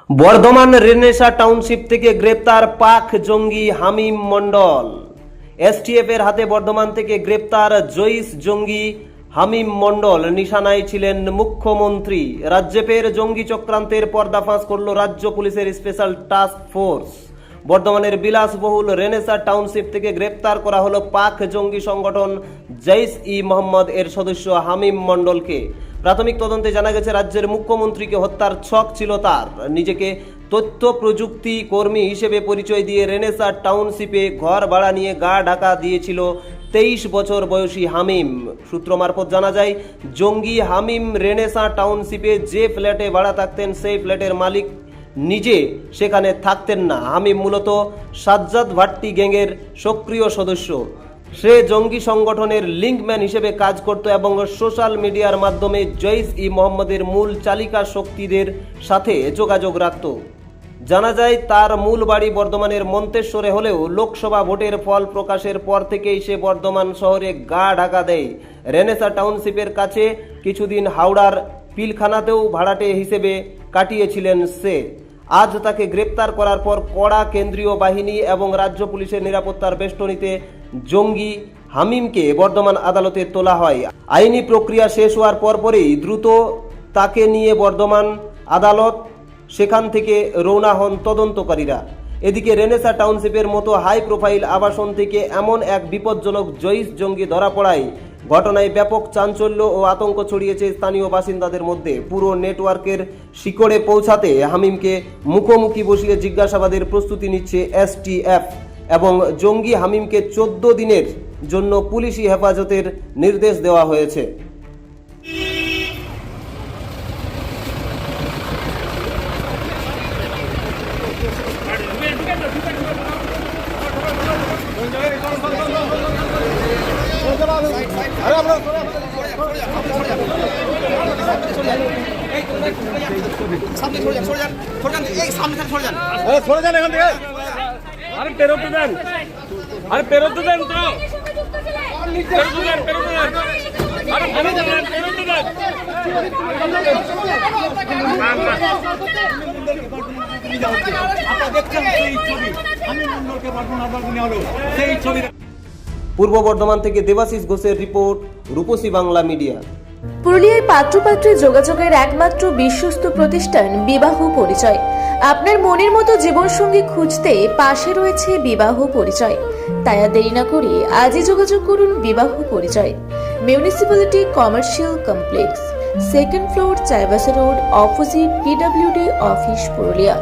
Bardhaman Renaissance township থেকে গ্রেপ্তার পাক জঙ্গি হামিম মণ্ডল। এসটিএফ এর হাতে বর্ধমান থেকে গ্রেপ্তার জইশ জঙ্গি হামিম মণ্ডল নিশানায় ছিলেন মুখ্যমন্ত্রী। রাজ্যের জঙ্গি চক্রান্তের পর্দাফাঁস করল রাজ্য পুলিশের স্পেশাল টাস্ক ফোর্স। বর্ধমানের বিলাসবহুল রেনেসা টাউনশিপ থেকে গ্রেপ্তার করা হলো পাক জঙ্গি সংগঠন জৈশ ই মোহাম্মদ এর সদস্য হামিম মণ্ডলকে। প্রাথমিক তদন্তে জানা গেছে, রাজ্যের মুখ্যমন্ত্রীকে হত্যার ছক ছিল তার। নিজেকে তথ্য প্রযুক্তি কর্মী হিসেবে পরিচয় দিয়ে রেনেসা টাউনশিপে ঘর ভাড়া নিয়ে গা ঢাকা দিয়েছিল 23 বছর বয়সী হামিম। সূত্র মারফত জানা যায়, জঙ্গি হামিম রেনেসা টাউনশিপে যে ফ্ল্যাটে ভাড়া থাকতেন সেই ফ্ল্যাটের মালিক নিজে সেখানে থাকতেন না। হামিম মূলত সাজ্জাদ ভাট্টি গ্যাংয়ের সক্রিয় সদস্য। সে জঙ্গি সংগঠনের লিঙ্কম্যান হিসেবে কাজ করত এবং সোশ্যাল মিডিয়ার মাধ্যমে জৈশ ই মোহাম্মদের মূল চালিকা শক্তিদের সাথে যোগাযোগ রাখত। জানা যায়, তার মূল বাড়ি বর্ধমানের মন্তেশ্বরে হলেও লোকসভা ভোটের ফল প্রকাশের পর থেকেই সে বর্ধমান শহরে গা ঢাকা দেয়। রেনেসা টাউনশিপের কাছে কিছুদিন হাওড়ার পিলখানাতেও ভাড়াটে হিসেবে কাটিয়েছিলেন সে। আজ তাকে গ্রেপ্তার করার পর কড়া কেন্দ্রীয় বাহিনী এবং রাজ্য পুলিশের নিরাপত্তার বেষ্টনীতে জঙ্গি হামিমকে বর্ধমান আদালতে তোলা হয়। আইনি প্রক্রিয়া শেষ হওয়ার পরপরই দ্রুত তাকে নিয়ে বর্ধমান আদালত, সেখান থেকে রওনা হন তদন্তকারীরা। এদিকে রেনেসা টাউনশিপের মতো হাই প্রোফাইল আবাসন থেকে এমন এক বিপজ্জনক জৈশ জঙ্গি ধরা পড়ায় ঘটনায় ব্যাপক চাঞ্চল্য ও আতঙ্ক ছড়িয়েছে স্থানীয় বাসিন্দাদের মধ্যে। পুরো নেটওয়ার্কের শিকড়ে পৌঁছাতে হামিমকে মুখোমুখি বসিয়ে জিজ্ঞাসাবাদের প্রস্তুতি নিচ্ছে এসটিএফ এবং জঙ্গি হামিমকে 14 দিনের জন্য পুলিশি হেফাজতের নির্দেশ দেওয়া হয়েছে। আরে পেরোতে দেন, আরে পেরোতে দেন তো, পেরোতে দেন, পেরোতে দেন, আরে পেরোতে দেন, পেরোতে দেন। পূর্ব বর্ধমান থেকে দেবাশিস ঘোষের রিপোর্ট, রূপসী বাংলা মিডিয়া। পুরুলিয়ার পাত্রপাত্রে যোগাযোগের একমাত্র বিশ্বস্ত প্রতিষ্ঠান বিবাহ পরিচয়। আপনার মনের মতো জীবনসঙ্গী খুঁজতে পাশে রয়েছে বিবাহ পরিচয়। তাই আর দেরি না করে আজই যোগাযোগ করুন বিবাহ পরিচয়। Municipality commercial complex, 2nd floor, Chaibasa road, opposite PWD office, Purulia.